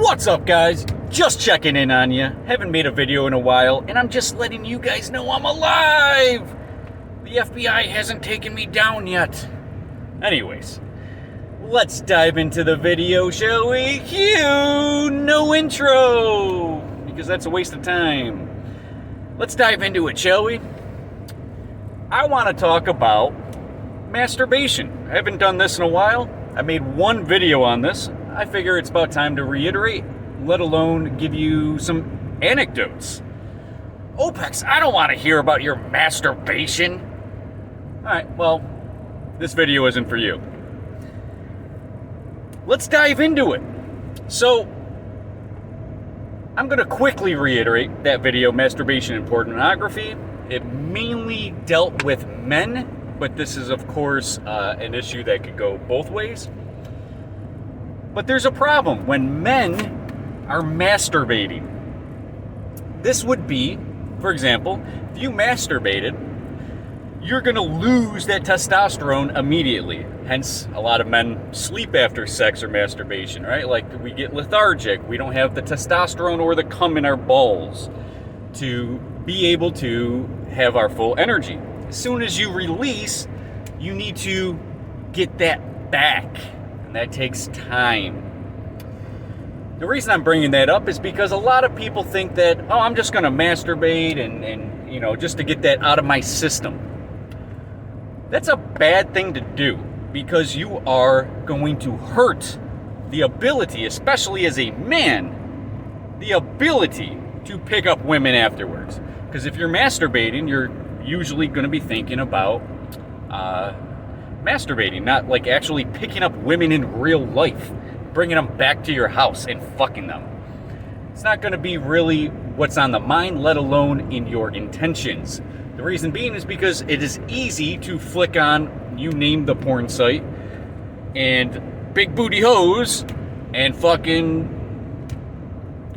What's up, guys? Just checking in on you. Haven't made a video in a while, and I'm just letting you guys know I'm alive! The FBI hasn't taken me down yet. Anyways, let's dive into the video, shall we? Cue no intro! Because that's a waste of time. Let's dive into it, shall we? I want to talk about masturbation. I haven't done this in a while. I made one video on this. I figure it's about time to reiterate, let alone give you some anecdotes. Opex, I don't want to hear about your masturbation. Alright, well, this video isn't for you. Let's dive into it. So, I'm going to quickly reiterate that video, Masturbation and Pornography. It mainly dealt with men, but this is, of course, an issue that could go both ways. But there's a problem when men are masturbating. This would be, for example, if you masturbated, you're going to lose that testosterone immediately. Hence, a lot of men sleep after sex or masturbation, right? Like, we get lethargic. We don't have the testosterone or the cum in our balls to be able to have our full energy. As soon as you release, you need to get that back. And that takes time. The reason I'm bringing that up is because a lot of people think that, oh, I'm just going to masturbate and you know, just to get that out of my system. That's a bad thing to do because you are going to hurt the ability, especially as a man, the ability to pick up women afterwards. Because if you're masturbating, you're usually going to be thinking about masturbating, not like actually picking up women in real life, bringing them back to your house and fucking them. It's not going to be really what's on the mind, let alone in your intentions. The reason being is because it is easy to flick on, you name the porn site, and big booty hose, and fucking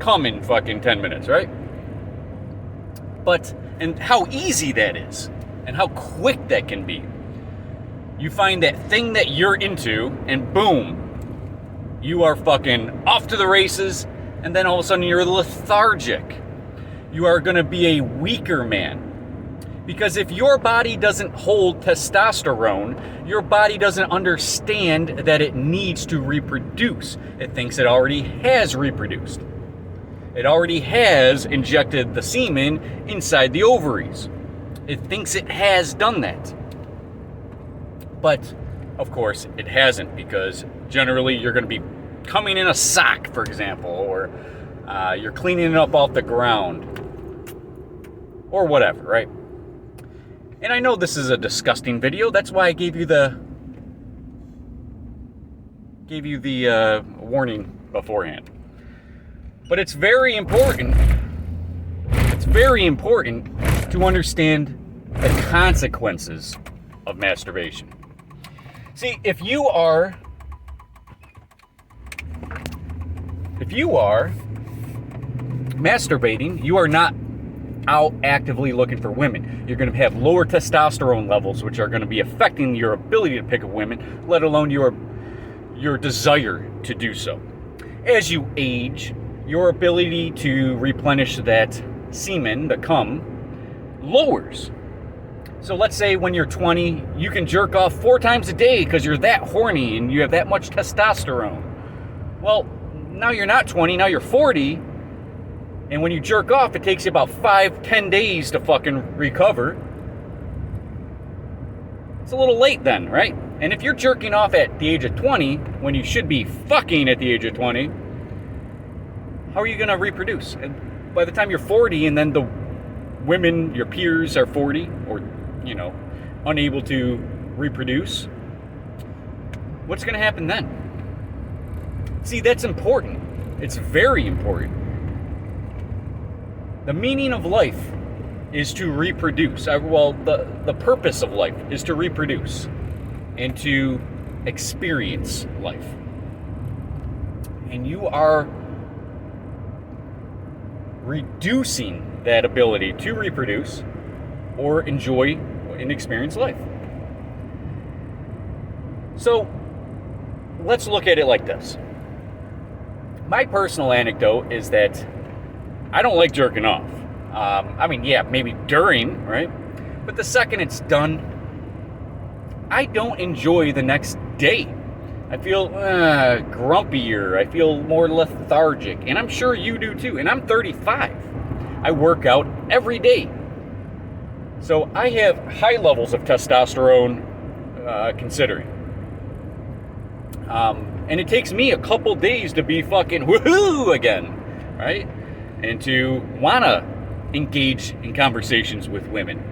come in fucking 10 minutes, right? But, and how easy that is, and how quick that can be. You find that thing that you're into, and boom, you are fucking off to the races, and then all of a sudden you're lethargic. You are going to be a weaker man. Because if your body doesn't hold testosterone, your body doesn't understand that it needs to reproduce. It thinks it already has reproduced. It already has injected the semen inside the ovaries. It thinks it has done that. But, of course, it hasn't, because generally you're going to be coming in a sock, for example, or you're cleaning it up off the ground, or whatever, right? And I know this is a disgusting video. That's why I gave you the warning beforehand. But it's very important. It's very important to understand the consequences of masturbation. See, if you are masturbating, you are not out actively looking for women. You're going to have lower testosterone levels, which are going to be affecting your ability to pick up women, let alone your desire to do so. As you age, your ability to replenish that semen, the cum, lowers. So let's say when you're 20, you can jerk off 4 times a day because you're that horny and you have that much testosterone. Well, now you're not 20, now you're 40. And when you jerk off, it takes you about 5-10 days to fucking recover. It's a little late then, right? And if you're jerking off at the age of 20, when you should be fucking at the age of 20, how are you going to reproduce? And by the time you're 40 and then the women, your peers, are 40 or, you know, unable to reproduce, what's going to happen then? See, that's important. It's very important. The meaning of life is to reproduce. Well, the purpose of life is to reproduce and to experience life. And you are reducing that ability to reproduce or enjoy and experience life. So let's look at it like this. my personal anecdote is that I don't like jerking off. I mean, yeah, maybe during, right? But the second it's done, I don't enjoy the next day. I feel grumpier. I feel more lethargic. And I'm sure you do too. And I'm 35. I work out every day. So I have high levels of testosterone considering. And it takes me a couple days to be fucking woohoo again, right? And to want to engage in conversations with women,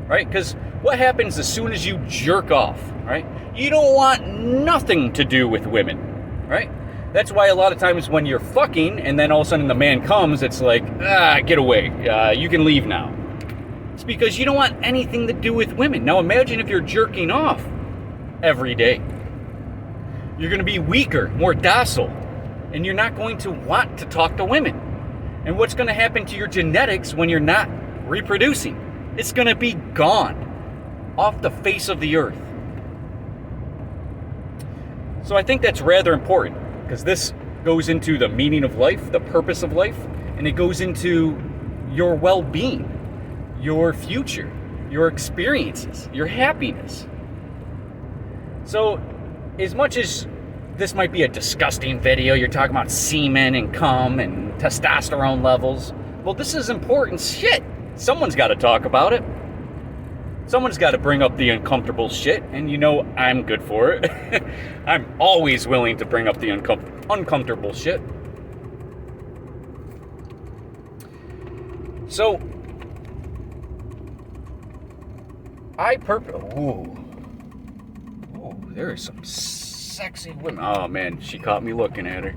right? Because what happens as soon as you jerk off, right? You don't want nothing to do with women, right? That's why a lot of times when you're fucking and then all of a sudden the man comes, it's like, get away. You can leave now. It's because you don't want anything to do with women. Now imagine if you're jerking off every day. You're going to be weaker, more docile, and you're not going to want to talk to women. And what's going to happen to your genetics when you're not reproducing? It's going to be gone off the face of the earth. So I think that's rather important because this goes into the meaning of life, the purpose of life, and it goes into your well-being, your future, your experiences, your happiness. So as much as this might be a disgusting video, you're talking about semen and cum and testosterone levels, well, this is important shit. Someone's got to talk about it. Someone's got to bring up the uncomfortable shit, and you know I'm good for it. I'm always willing to bring up the uncomfortable shit. So, there are some sexy women. Oh man, she caught me looking at her.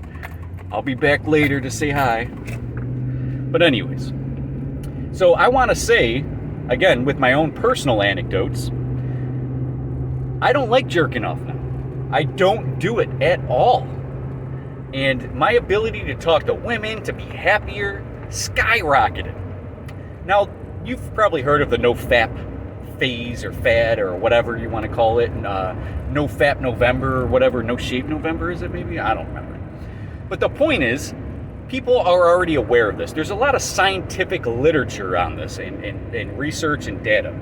I'll be back later to say hi. But anyways, so I want to say, again, with my own personal anecdotes, I don't like jerking off now. I don't do it at all. And my ability to talk to women, to be happier, skyrocketed. Now, you've probably heard of the no-fap phase or fad or whatever you want to call it. No-fap November or whatever. No-shape November, is it maybe? I don't remember. But the point is, people are already aware of this. There's a lot of scientific literature on this and research and data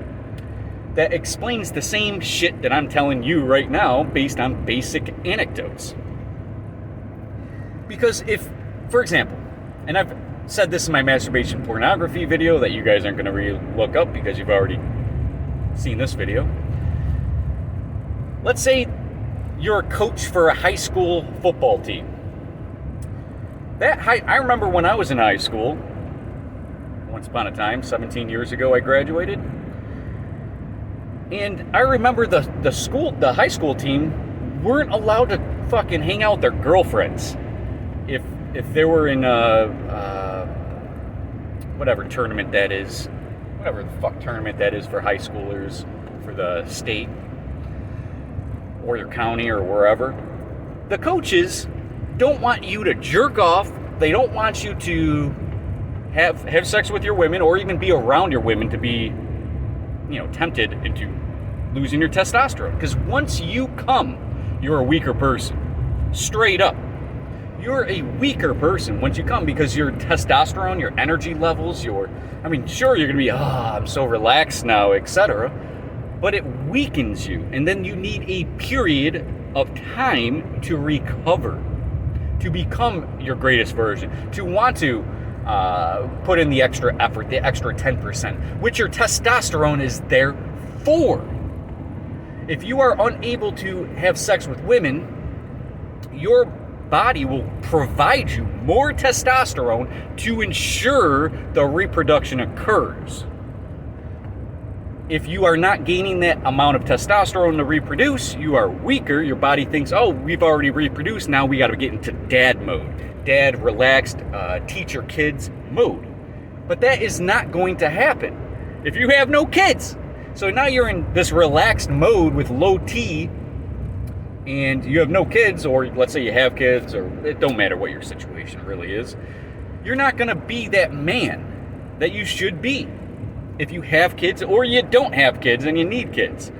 that explains the same shit that I'm telling you right now based on basic anecdotes. Because if, for example, and I've said this in my masturbation pornography video that you guys aren't going to look up because you've already seen this video. Let's say you're a coach for a high school football team. I remember when I was in high school, once upon a time, 17 years ago, I graduated. And I remember the high school team weren't allowed to fucking hang out with their girlfriends if they were in whatever tournament that is, whatever the fuck tournament that is for high schoolers, for the state or your county or wherever. The coaches don't want you to jerk off. They don't want you to have sex with your women or even be around your women to be, tempted into losing your testosterone. Because once you come, you're a weaker person. Straight up. You're a weaker person once you come because your testosterone, your energy levels, sure, you're going to be, I'm so relaxed now, etc. But it weakens you. And then you need a period of time to recover, to become your greatest version, to want to put in the extra effort, the extra 10%, which your testosterone is there for. If you are unable to have sex with women, your body will provide you more testosterone to ensure the reproduction occurs. If you are not gaining that amount of testosterone to reproduce, you are weaker. Your body thinks, we've already reproduced. Now we got to get into dad mode. Dad, relaxed, teach your kids mode. But that is not going to happen if you have no kids. So now you're in this relaxed mode with low T and you have no kids, or let's say you have kids, or it don't matter what your situation really is. You're not going to be that man that you should be if you have kids or you don't have kids and you need kids.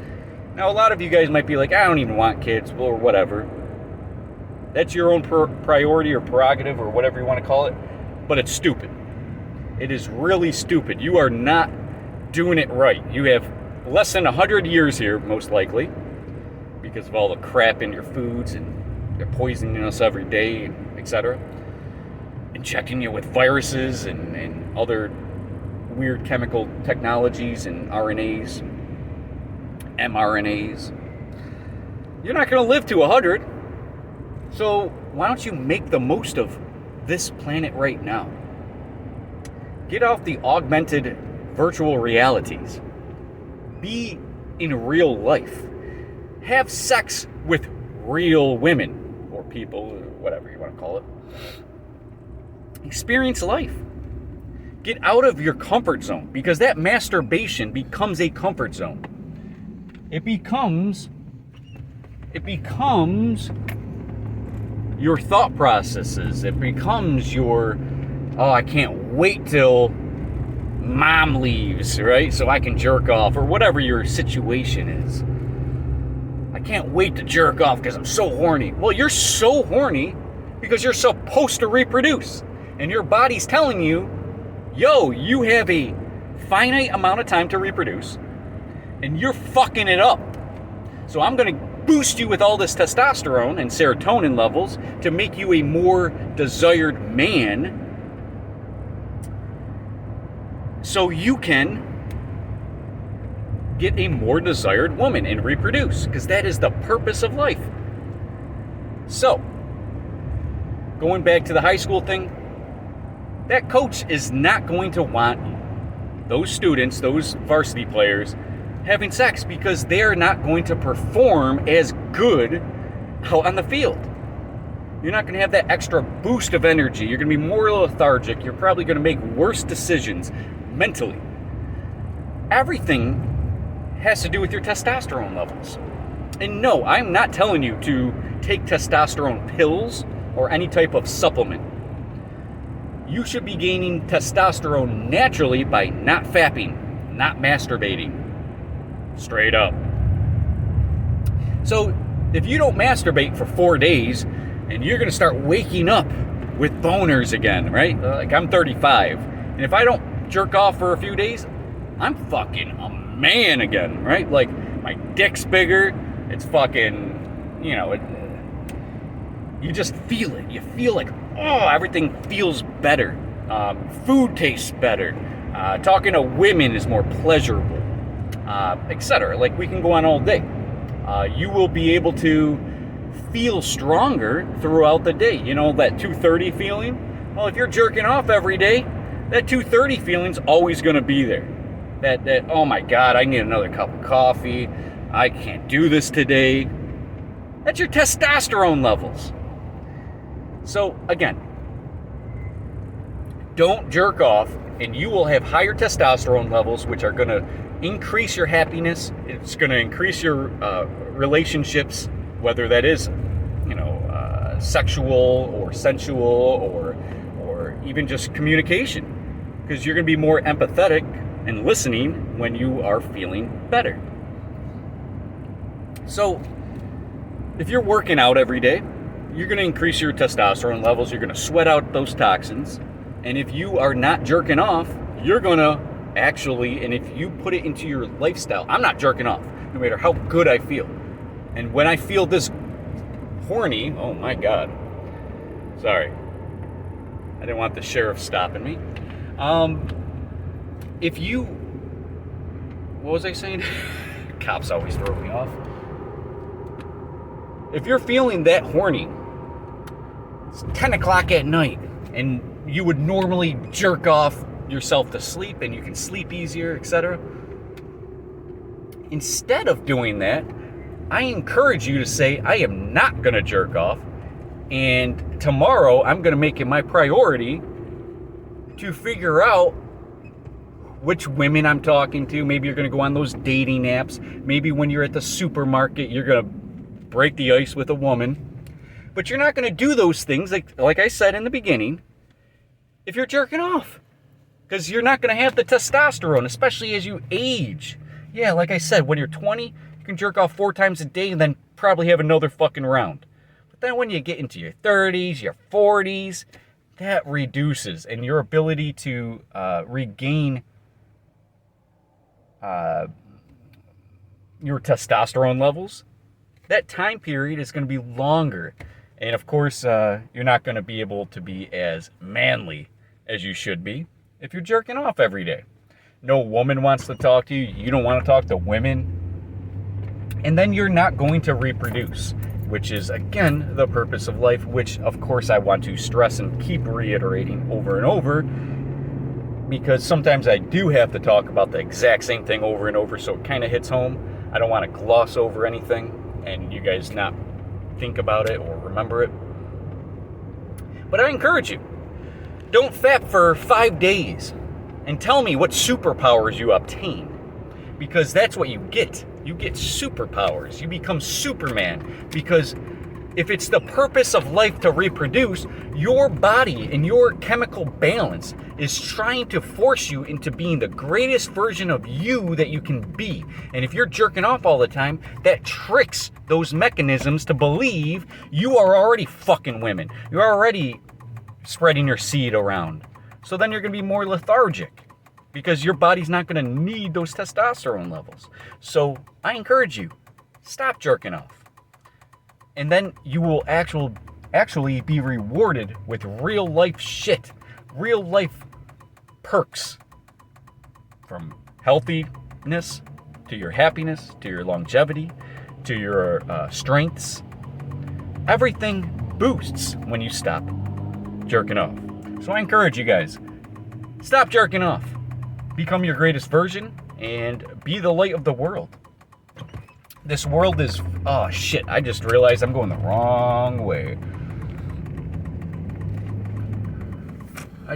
Now, a lot of you guys might be like, I don't even want kids or whatever. That's your own priority or prerogative or whatever you want to call it. But it's stupid. It is really stupid. You are not doing it right. You have less than 100 years here, most likely, because of all the crap in your foods, and they're poisoning us every day, etc. Injecting you with viruses and other weird chemical technologies and RNAs, mRNAs. You're not going to live to 100. So why don't you make the most of this planet right now? Get off the augmented virtual realities. Be in real life. Have sex with real women or people, or whatever you want to call it. Experience life. Get out of your comfort zone, because that masturbation becomes a comfort zone. It becomes your thought processes. It becomes your, oh, I can't wait till mom leaves, right? So I can jerk off, or whatever your situation is. I can't wait to jerk off because I'm so horny. Well, you're so horny because you're supposed to reproduce. And your body's telling you, yo, you have a finite amount of time to reproduce, and you're fucking it up. So I'm going to boost you with all this testosterone and serotonin levels to make you a more desired man, so you can get a more desired woman and reproduce, because that is the purpose of life. So, going back to the high school thing, that coach is not going to want those students, those varsity players, having sex, because they're not going to perform as good out on the field. You're not going to have that extra boost of energy. You're going to be more lethargic. You're probably going to make worse decisions mentally. Everything has to do with your testosterone levels. And no, I'm not telling you to take testosterone pills or any type of supplement. You should be gaining testosterone naturally by not fapping, not masturbating. Straight up. So if you don't masturbate for 4 days and you're going to start waking up with boners again, right? Like, I'm 35. And if I don't jerk off for a few days, I'm fucking a man again, right? Like, my dick's bigger. It's fucking, you just feel it. You feel like, oh, everything feels better. Food tastes better. Talking to women is more pleasurable, etc. Like, we can go on all day. You will be able to feel stronger throughout the day. You know, that 2:30 feeling? Well, if you're jerking off every day, that 2:30 feeling's always going to be there. That, oh my God, I need another cup of coffee. I can't do this today. That's your testosterone levels. So, again, don't jerk off, and you will have higher testosterone levels, which are going to increase your happiness. It's going to increase your relationships, whether that is, sexual or sensual or even just communication, because you're going to be more empathetic and listening when you are feeling better. So, if you're working out every day, you're going to increase your testosterone levels. You're going to sweat out those toxins. And if you are not jerking off, you're going to actually, and if you put it into your lifestyle, I'm not jerking off, no matter how good I feel. And when I feel this horny, oh my God. Sorry. I didn't want the sheriff stopping me. What was I saying? Cops always throw me off. If you're feeling that horny, it's 10 o'clock at night, and you would normally jerk off yourself to sleep, and you can sleep easier, etc. Instead of doing that, I encourage you to say, I am not going to jerk off, and tomorrow I'm going to make it my priority to figure out which women I'm talking to. Maybe you're going to go on those dating apps. Maybe when you're at the supermarket, you're going to break the ice with a woman. But you're not going to do those things, like I said in the beginning, if you're jerking off. Because you're not going to have the testosterone, especially as you age. Yeah, like I said, when you're 20, you can jerk off 4 times a day and then probably have another fucking round. Then when you get into your 30s, your 40s, that reduces, and your ability to regain your testosterone levels, that time period is going to be longer. And of course, you're not going to be able to be as manly as you should be if you're jerking off every day. No woman wants to talk to you. You don't want to talk to women. And then you're not going to reproduce, which is, again, the purpose of life, which, of course, I want to stress and keep reiterating over and over, because sometimes I do have to talk about the exact same thing over and over, so it kind of hits home. I don't want to gloss over anything and you guys not think about it or remember it. But I encourage you, don't fap for 5 days and tell me what superpowers you obtain, because that's what you get. You get superpowers. You become Superman, because if it's the purpose of life to reproduce, your body and your chemical balance is trying to force you into being the greatest version of you that you can be. And if you're jerking off all the time, that tricks those mechanisms to believe you are already fucking women. You're already spreading your seed around. So then you're going to be more lethargic, because your body's not going to need those testosterone levels. So I encourage you, stop jerking off. And then you will actually be rewarded with real life shit, real life perks, from healthiness to your happiness, to your longevity, to your strengths. Everything boosts when you stop jerking off. So I encourage you guys, stop jerking off. Become your greatest version and be the light of the world. This world is... Oh, shit. I just realized I'm going the wrong way. I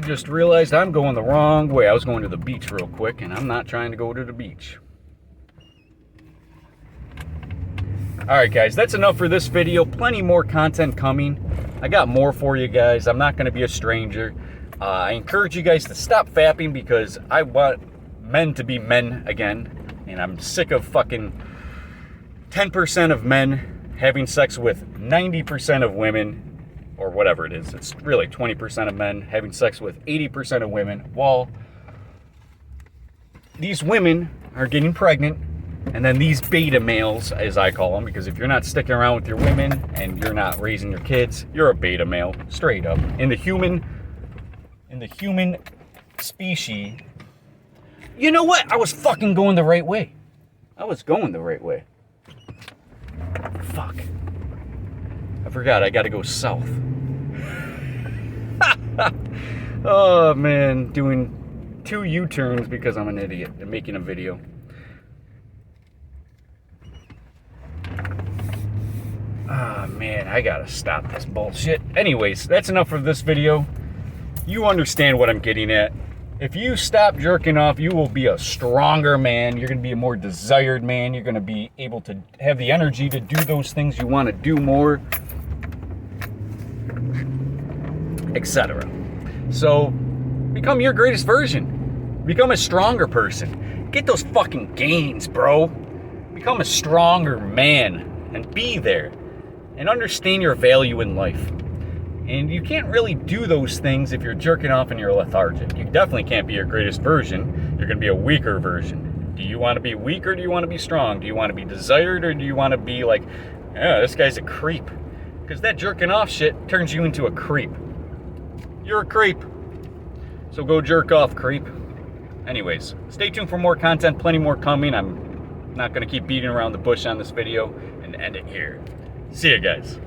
was going to the beach real quick, and I'm not trying to go to the beach. Alright, guys. That's enough for this video. Plenty more content coming. I got more for you guys. I'm not going to be a stranger. I encourage you guys to stop fapping, because I want men to be men again. And I'm sick of fucking 10% of men having sex with 90% of women, or whatever it is. It's really 20% of men having sex with 80% of women, while these women are getting pregnant. And then these beta males, as I call them, because if you're not sticking around with your women and you're not raising your kids, you're a beta male, straight up. In the human species. You know what? I was fucking going the right way. Fuck. I forgot I gotta go south. Oh man, doing 2 U-turns because I'm an idiot and making a video. Ah man, I gotta stop this bullshit. Anyways, that's enough for this video. You understand what I'm getting at. If you stop jerking off, you will be a stronger man. You're going to be a more desired man. You're going to be able to have the energy to do those things you want to do more, etc. So, become your greatest version. Become a stronger person. Get those fucking gains, bro. Become a stronger man and be there. And understand your value in life. And you can't really do those things if you're jerking off and you're lethargic. You definitely can't be your greatest version. You're going to be a weaker version. Do you want to be weak, or do you want to be strong? Do you want to be desired, or do you want to be like, yeah, this guy's a creep? Because that jerking off shit turns you into a creep. You're a creep. So go jerk off, creep. Anyways, stay tuned for more content. Plenty more coming. I'm not going to keep beating around the bush on this video and end it here. See you guys.